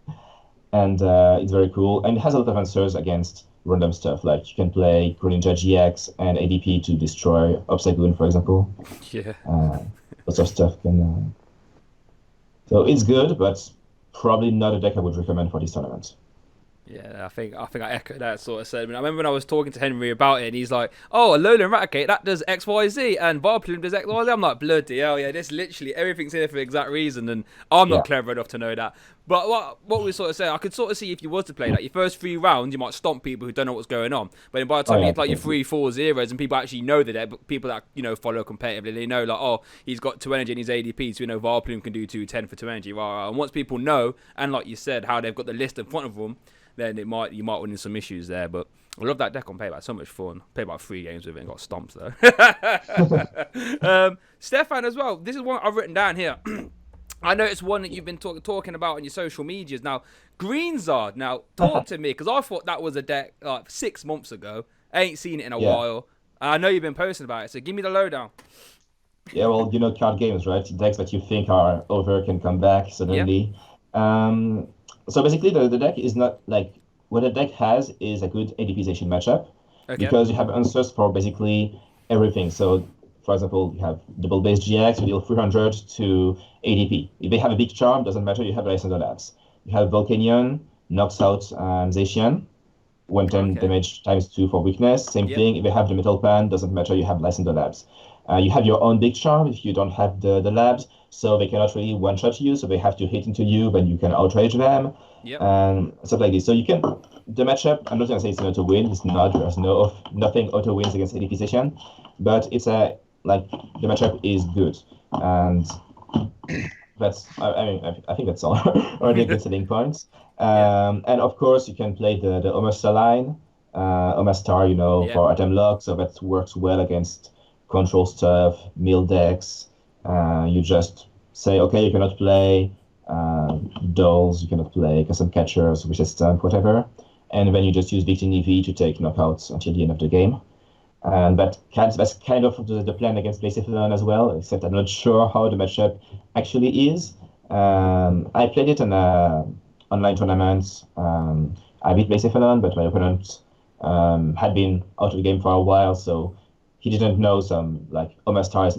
And it's very cool. And it has a lot of answers against random stuff. Like you can play Greninja GX and ADP to destroy Obstagoon, for example. Yeah. Lots of stuff can. So it's good, but probably not a deck I would recommend for this tournament. Yeah, I echo that sort of sentiment. I remember when I was talking to Henry about it, and he's like, "Oh, Alolan Raticate, that does X, Y, Z, and Vileplume does X, Y, Z." I'm like, "Bloody hell, yeah! This literally everything's here for the exact reason." And I'm Yeah. not clever enough to know that. But what we sort of say, I could sort of see if you was to play that, your first 3 rounds, you might stomp people who don't know what's going on. But then by the Oh time you yeah, get like your definitely. 3-4-0s, and people actually know the deck, but people that follow competitively, they know like, oh, he's got 2 energy and he's ADP, so Vileplume can do 210 for 2 energy. Right. And once people know, and like you said, how they've got the list in front of them, then you might run into some issues there. But I love that deck on payback. So much fun. Played about 3 games with it and got stomps though. Stephane as well. This is one I've written down here. I know it's one that you've been talking about on your social medias. Now, Greenzard. Now, talk to me, because I thought that was a deck like 6 months ago. I ain't seen it in a Yeah. while. And I know you've been posting about it, so give me the lowdown. Yeah, well, card games, right? Decks that you think are over can come back suddenly. So basically, the deck is not like what a deck has is a good ADPization matchup Okay. because you have answers for basically everything. So, for example, you have double base GX, you deal 300 to ADP. If they have a big charm, doesn't matter, you have Lysander Labs. You have Volcanion, knocks out Zacian, 110 Okay. damage times 2 for weakness. Same Yep. thing, if they have the Metal Pan, doesn't matter, you have Lysander Labs. You have your own big charm if you don't have the labs, so they cannot really one-shot you, so they have to hit into you, then you can outrage them, Yep. and stuff like this. So you can, the matchup, I'm not going to say it's an auto-win, it's not, there's nothing auto-wins against ADP session, but it's the matchup is good, and that's, I think that's all already a good selling point. And of course, you can play the Omastar line, Omastar, Yeah. for item lock, so that works well against control stuff, mill decks. You just say, okay, you cannot play dolls, you cannot play custom catchers, resistant, whatever. And then you just use Victim EV to take knockouts until the end of the game. And that's kind of the plan against Blacephalon as well, except I'm not sure how the matchup actually is. I played it in online tournaments. I beat Blacephalon, but my opponent had been out of the game for a while, so he didn't know Omastar is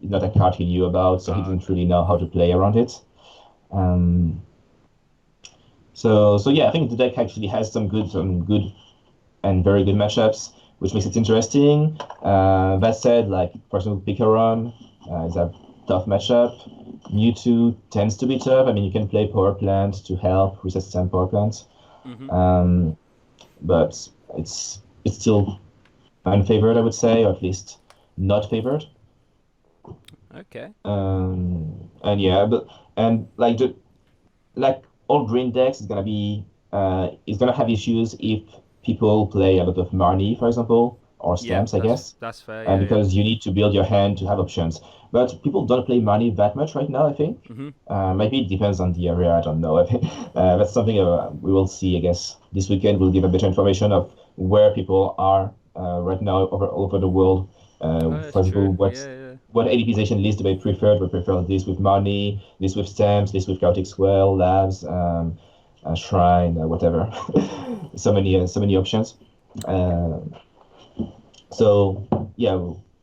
not a card he knew about, so he didn't really know how to play around it. So yeah, I think the deck actually has some good and very good matchups, which makes it interesting. That said, for example, Picaron is a tough matchup. Mewtwo tends to be tough. I mean, you can play Power Plant to help resistant Power Plant, but it's still unfavored, I would say, or at least not favored. Okay. And yeah, all green decks is gonna have issues if people play a lot of Marnie, for example, or stamps, I guess. That's fair. Yeah, because you need to build your hand to have options. But people don't play Marnie that much right now, I think. Maybe it depends on the area, I don't know. I think that's something we will see, I guess. This weekend we'll give a better information of where people are right now all over the world. For example, what ADPization list do they prefer? They prefer this with Marnie, this with stamps, this with Chaotic Swell, Labs, Shrine, whatever. so many options. So yeah,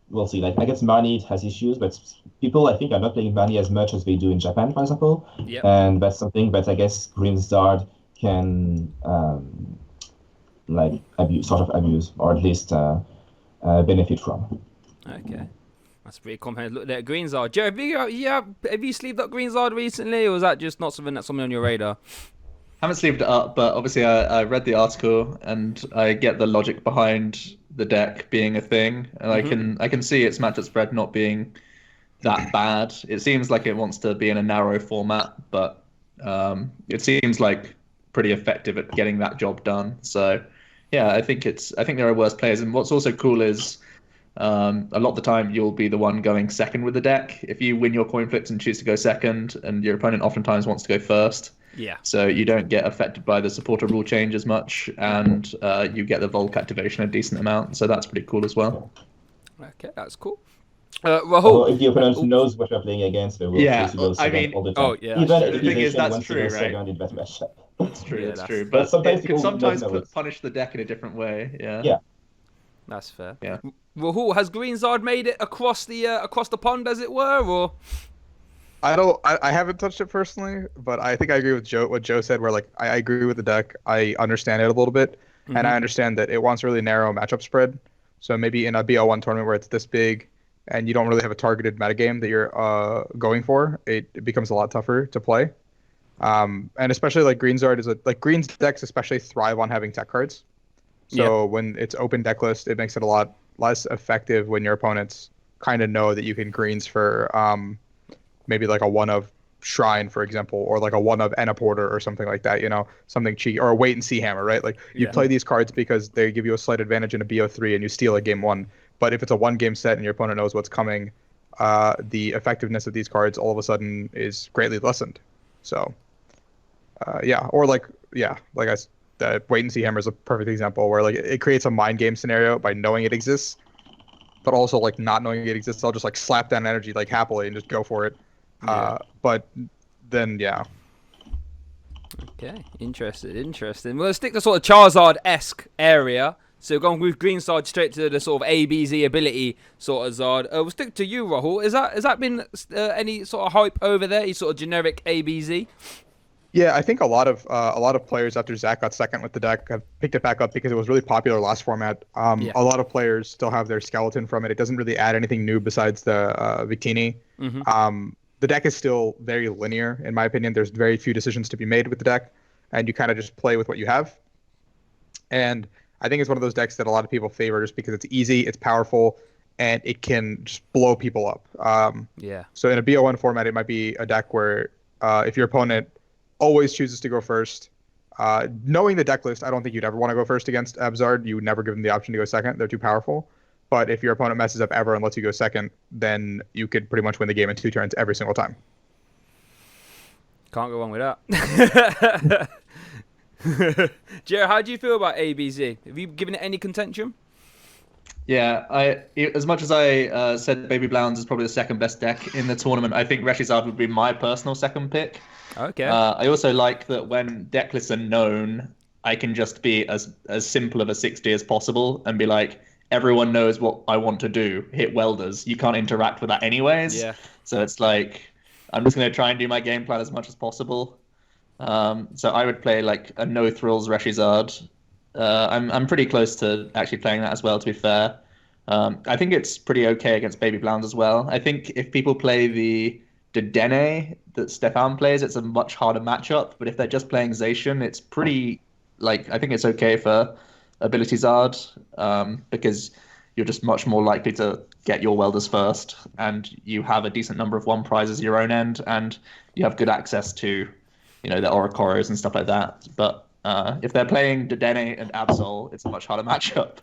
we'll see. Like, I guess Marnie has issues, but people, I think, are not playing Marnie as much as they do in Japan, for example. Yep. And that's something that I guess Grimsdard can like sort of abuse, or at least benefit from. Okay. That's pretty comprehensive. Look there, Greenzard. Joe, have you sleeved up Greenzard recently, or is that just not something that's on your radar? Haven't sleeved it up, but obviously I read the article and I get the logic behind the deck being a thing, and I can see its matchup spread not being that bad. It seems like it wants to be in a narrow format, but it seems like pretty effective at getting that job done. So yeah, I think there are worse players, and what's also cool is a lot of the time you'll be the one going second with the deck if you win your coin flips and choose to go second, and your opponent oftentimes wants to go first. Yeah. So you don't get affected by the supporter rule change as much, and you get the Volk activation a decent amount. So that's pretty cool as well. Okay, that's cool. Rahul, Although if the opponent knows what you're playing against, they will Yeah, basically go I mean- second all the time. Oh, yeah, Even that's if true. The thing is, Evasion that's wants to true, go right? second in that matchup. That's true. Yeah, That's that's- true. But sometimes it can people sometimes don't know it. punish the deck in a different way. Yeah. Yeah. That's fair. Yeah. Rahul, has Greenzard made it across the pond, as it were, or? I haven't touched it personally, but I think I agree with what Joe said, where like I agree with the deck. I understand it a little bit, and I understand that it wants a really narrow matchup spread. So maybe in a BO1 tournament where it's this big and you don't really have a targeted metagame that you're going for, it becomes a lot tougher to play. And especially like Greenzard Green's decks especially thrive on having tech cards. So when it's open deck list, it makes it a lot less effective when your opponents kind of know that you can greens for maybe like a one of Shrine, for example, or like a one of Porter or something like that, something cheeky, or a wait and see hammer, right? Like you play these cards because they give you a slight advantage in a BO3 and you steal a game one. But if it's a one game set and your opponent knows what's coming, the effectiveness of these cards all of a sudden is greatly lessened. So, the wait and see hammer is a perfect example where like it creates a mind game scenario by knowing it exists, but also like not knowing it exists. I'll just like slap down energy like happily and just go for it. But then, yeah. Okay, interesting. We'll stick to sort of Charizard-esque area. So going with Greenside straight to the sort of ABZ ability sort of Zard. We'll stick to you, Rahul. Has that been any sort of hype over there? Sort of generic ABZ? Yeah, I think a lot of players after Zach got second with the deck have picked it back up because it was really popular last format. A lot of players still have their skeleton from it. It doesn't really add anything new besides the Victini. The deck is still very linear, in my opinion. There's very few decisions to be made with the deck, and you kind of just play with what you have. And I think it's one of those decks that a lot of people favor just because it's easy, it's powerful, and it can just blow people up. So in a BO1 format, it might be a deck where if your opponent always chooses to go first, knowing the deck list, I don't think you'd ever want to go first against Abzard. You would never give them the option to go second. They're too powerful. But if your opponent messes up ever and lets you go second, then you could pretty much win the game in 2 turns every single time. Can't go wrong with that. Jared, how do you feel about ABZ? Have you given it any contention? Yeah, as much as I said Baby Blounds is probably the second best deck in the tournament, I think Reshizard would be my personal second pick. Okay. I also like that when deck lists are known, I can just be as simple of a 60 as possible and be like, everyone knows what I want to do. Hit welders. You can't interact with that anyways. Yeah. So it's like, I'm just going to try and do my game plan as much as possible. So I would play like a no thrills Reshizard. I'm pretty close to actually playing that as well, to be fair. I think it's pretty okay against Baby Blounds as well. I think if people play the Dene that Stephane plays, it's a much harder matchup. But if they're just playing Zacian, it's pretty, I think it's okay for Ability Zard, because you're just much more likely to get your welders first, and you have a decent number of 1 prizes your own end, and you have good access to, the Oricoros and stuff like that. But if they're playing Dedenne and Absol, it's a much harder matchup.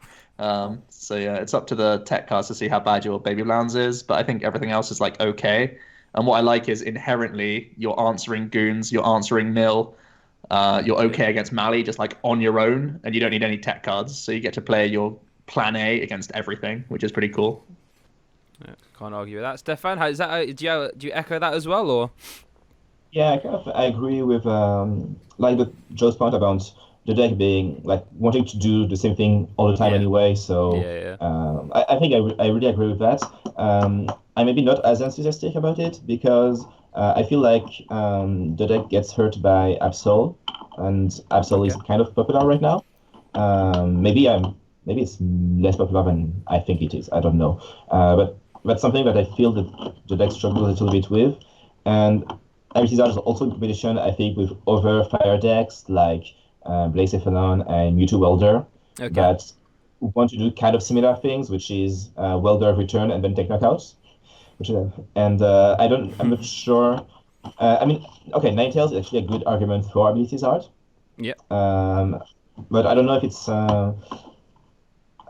So yeah, it's up to the tech cards to see how bad your Baby Blounds is, but I think everything else is okay. And what I like is inherently you're answering Goons, you're answering Mill, you're okay against Mali just on your own, and you don't need any tech cards, so you get to play your plan A against everything, which is pretty cool. Yeah, can't argue with that. Stephane, how is that? Do you echo that as well, or? Yeah, I agree with Joe's point about the deck being like wanting to do the same thing all the time Yeah. anyway. So Yeah. I think I really agree with that. I'm maybe not as enthusiastic about it because I feel like the deck gets hurt by Absol, and Absol is Okay. kind of popular right now. Maybe it's less popular than I think it is. I don't know. But that's something that I feel that the deck struggles a little bit with. And Ivy is also in competition, I think, with other fire decks like Blaze Ephelon and Mewtwo Welder Okay. that want to do kind of similar things, which is Welder return and then take knockouts. I'm not sure. I mean, okay, Ninetales is actually a good argument for Abilities Art. Yeah. But I don't know if it's I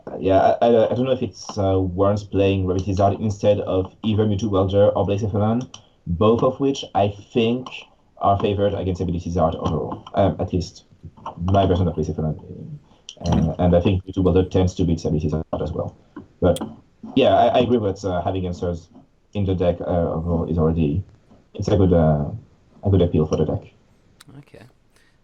don't know if it's warrants playing Abilities Art instead of either Mewtwo Welder or Blaze Ephelon, both of which I think are favored against Abilities Art overall. At least my version of Blaze Ephelon. And I think Mewtwo Welder tends to beat Abilities Art as well. But yeah, I agree with having answers in the deck overall is already it's a good appeal for the deck. Okay.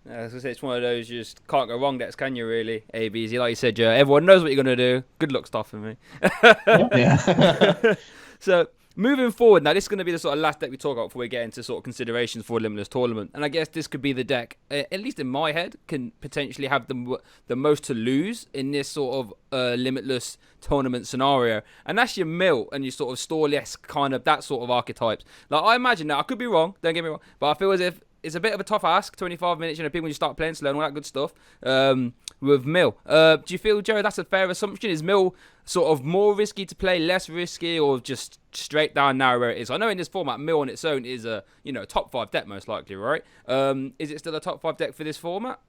As I say, it's one of those you just can't go wrong decks, can you? Really, ABZ. Like you said, Joe. Everyone knows what you're gonna do. Good luck stopping me. Yeah. So moving forward, now this is going to be the sort of last deck we talk about before we get into sort of considerations for a Limitless tournament. And I guess this could be the deck, at least in my head, can potentially have the most to lose in this sort of Limitless tournament scenario. And that's your Mill and your sort of Storless kind of that sort of archetypes. Like I imagine now, I could be wrong. Don't get me wrong, but I feel as if it's a bit of a tough ask. 25 minutes, people when you start playing slow and all that good stuff. With Mill, do you feel, Joe, that's a fair assumption? Is Mill sort of more risky to play, less risky, or just straight down narrow where it is? I know in this format, Mill on its own is a top 5 deck most likely, right? Is it still a top 5 deck for this format?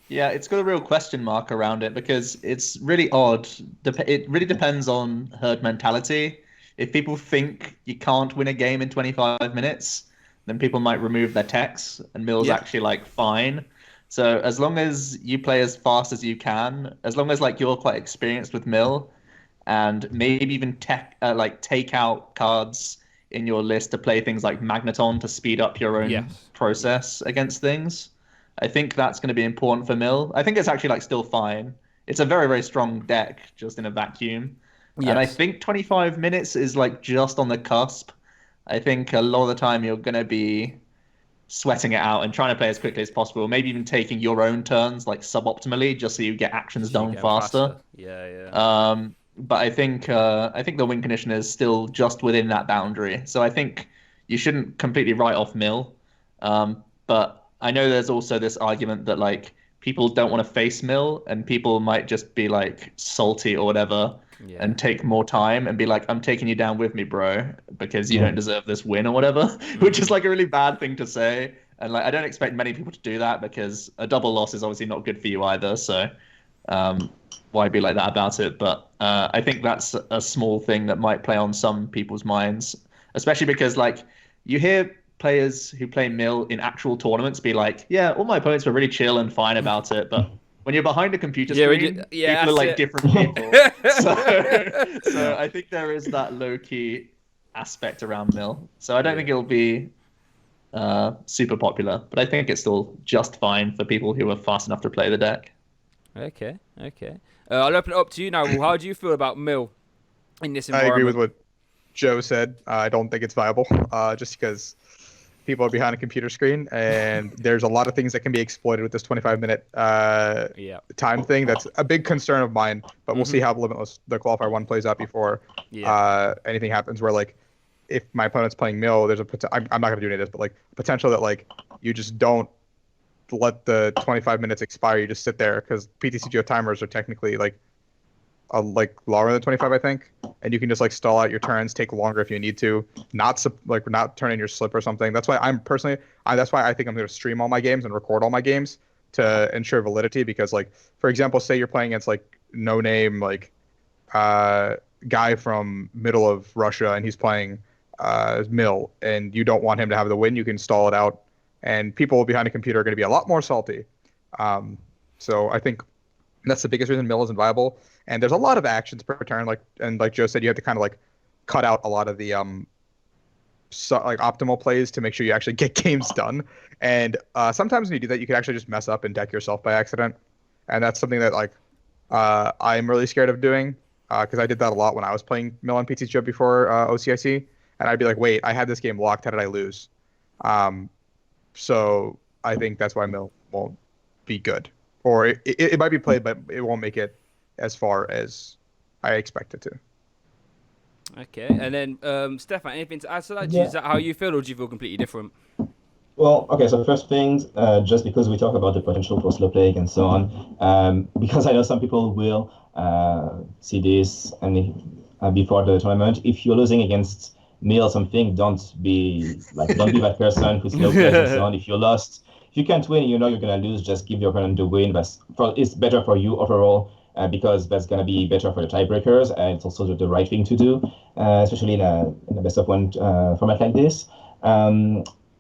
Yeah, it's got a real question mark around it because it's really odd. It really depends on herd mentality. If people think you can't win a game in 25 minutes, then people might remove their techs, and Mill's actually like fine. So as long as you play as fast as you can, as long as like you're quite experienced with Mill, and maybe even take out cards in your list to play things like Magneton to speed up your own process against things, I think that's going to be important for Mill. I think it's actually like still fine. It's a very, very strong deck just in a vacuum. Yes. And I think 25 minutes is like just on the cusp. I think a lot of the time you're going to be sweating it out and trying to play as quickly as possible, maybe even taking your own turns like suboptimally just so you get actions done faster. Yeah. But I think the win condition is still just within that boundary. So I think you shouldn't completely write off Mill. But I know there's also this argument that like people don't want to face Mill and people might just be like salty or whatever and take more time and be like, I'm taking you down with me, bro, because you don't deserve this win or whatever, which is like a really bad thing to say. And like I don't expect many people to do that because a double loss is obviously not good for you either. So why be like that about it? But I think that's a small thing that might play on some people's minds, especially because like you hear players who play Mill in actual tournaments be like, yeah, all my opponents were really chill and fine about it, but when you're behind a computer screen, people are like different people. So I think there is that low-key aspect around Mill. So I don't think it'll be super popular, but I think it's still just fine for people who are fast enough to play the deck. Okay. I'll open it up to you now. How do you feel about Mill in this environment? I agree with what Joe said. I don't think it's viable, just because people are behind a computer screen, and there's a lot of things that can be exploited with this 25-minute time thing. That's a big concern of mine, but we'll see how Limitless, the Qualifier 1 plays out before anything happens, where, like, if my opponent's playing Mill, there's I'm not going to do any of this, but, like, potential that, like, you just don't let the 25 minutes expire. You just sit there, because PTCGO timers are technically, like lower than 25, I think, and you can just like stall out your turns, take longer if you need to, not turn in your slip or something. That's why that's why I think I'm going to stream all my games and record all my games to ensure validity. Because like, for example, say you're playing against like no name like guy from middle of Russia and he's playing Mill, and you don't want him to have the win, you can stall it out, and people behind a computer are going to be a lot more salty. So I think that's the biggest reason Mill isn't viable. And there's a lot of actions per turn, like Joe said, you have to kind of like cut out a lot of the like optimal plays to make sure you actually get games done. And sometimes when you do that, you can actually just mess up and deck yourself by accident. And that's something that like I'm really scared of doing because I did that a lot when I was playing Mill on PTGO before OCIC, and I'd be like, wait, I had this game locked. How did I lose? So I think that's why Mill won't be good, or it might be played, but it won't make it as far as I expect it to. Okay, and then Stephane, anything to add to that? Yeah. Is that how you feel, or do you feel completely different? Well, okay, so first things, just because we talk about the potential for slow play and so on, because I know some people will see this and before the tournament, if you're losing against me or something, don't be that person who slow plays and so on. If you can't win, you know you're gonna lose. Just give your opponent the win. It's better for you overall because that's gonna be better for the tiebreakers, and it's also the right thing to do, especially in a best of one format like this.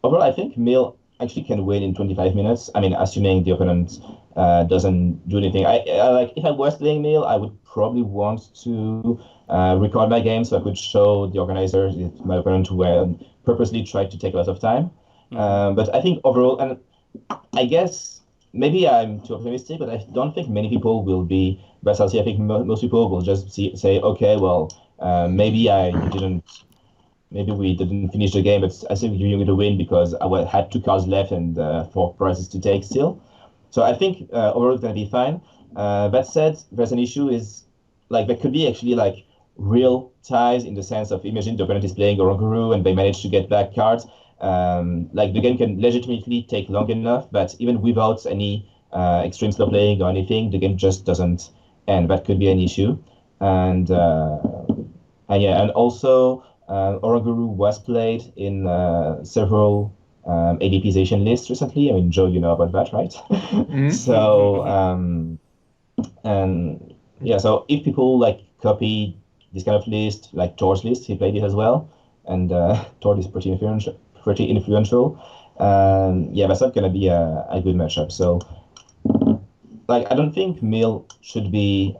Overall, I think Mill actually can win in 25 minutes. I mean, assuming the opponent doesn't do anything. I like if I was playing Mill, I would probably want to record my game so I could show the organizers if my opponent purposely tried to take a lot of time. But I think overall, and I guess maybe I'm too optimistic, but I don't think many people will be Versalty. I think most people will just say, okay, well, maybe we didn't finish the game, but I think you're going to win because I had 2 cards left and 4 prizes to take still. So I think overall it's going to be fine. That said, there's an issue is like there could be actually like real ties in the sense of imagine the opponent is playing Oranguru and they manage to get back cards. Like the game can legitimately take long enough that even without any extreme slow playing or anything, the game just doesn't end. That could be an issue. And also Oranguru was played in several ADPization lists recently. I mean, Joe, you know about that, right? Mm-hmm. So so if people like copy this kind of list, like Tor's list, he played it as well, and Tor is pretty influential. That's not gonna be a good matchup. So, like, I don't think Mill should be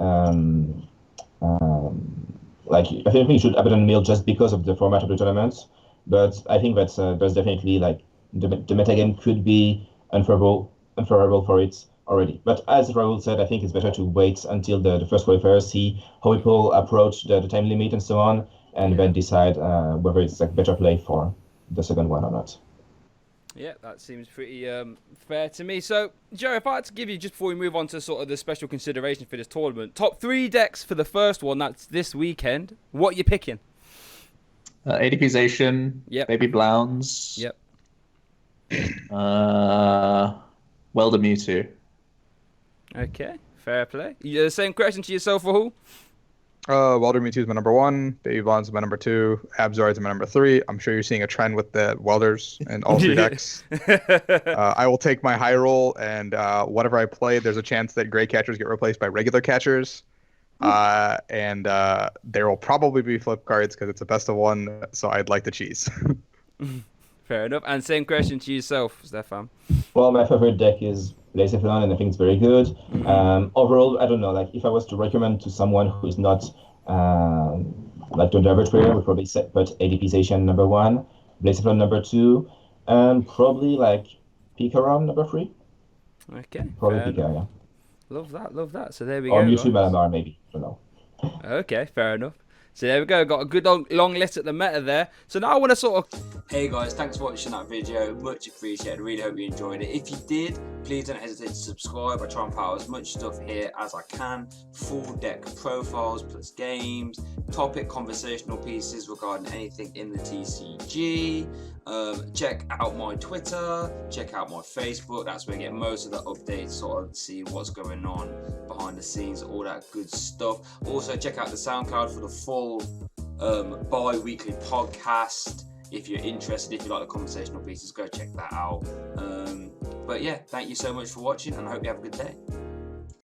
I think he should abandon Mill just because of the format of the tournament. But I think that's definitely like the metagame could be unfavorable for it already. But as Rahul said, I think it's better to wait until the first qualifier, see how people approach the time limit and so on, and then decide whether it's like better play for the second one or not. Yeah, that seems pretty fair to me. So, Joe, if I had to give you, just before we move on to sort of the special consideration for this tournament, top 3 decks for the first one, that's this weekend, what are you picking? ADPization, Yep. Baby Blounds. Yep. Welder Mewtwo. Okay, fair play. Same question to yourself, Rahul? Welder Mewtwo is my number 1. Baby Blonde's my number 2. Abzard is my number 3. I'm sure you're seeing a trend with the Welders in all 3 decks. I will take my high roll, and whatever I play, there's a chance that gray catchers get replaced by regular catchers. And there will probably be flip cards because it's a best of 1, so I'd like the cheese. Fair enough. And same question to yourself, Stephane. Well, my favorite deck is Stephane, and I think it's very good. Overall, I don't know, like if I was to recommend to someone who is not like the average player, I would probably put ADPization number 1, Stephane number 2, and probably like Pikarom number 3. Okay. Probably Pika, yeah. Love that. So there we go. Or Mewtwo Malamar, maybe. I don't know. Okay, fair enough. So there we go, got a good long list at the meta there. So now I want to sort of... Hey guys, thanks for watching that video, much appreciated, really hope you enjoyed it. If you did, please don't hesitate to subscribe. I try and put out as much stuff here as I can. Full deck profiles, plus games, topic conversational pieces regarding anything in the TCG. Check out my Twitter, check out my Facebook, that's where you get most of the updates, sort of see what's going on behind the scenes, all that good stuff. Also check out the SoundCloud for the full bi-weekly podcast. If you're interested, if you like the conversational pieces, go check that out. But yeah, thank you so much for watching, and I hope you have a good day.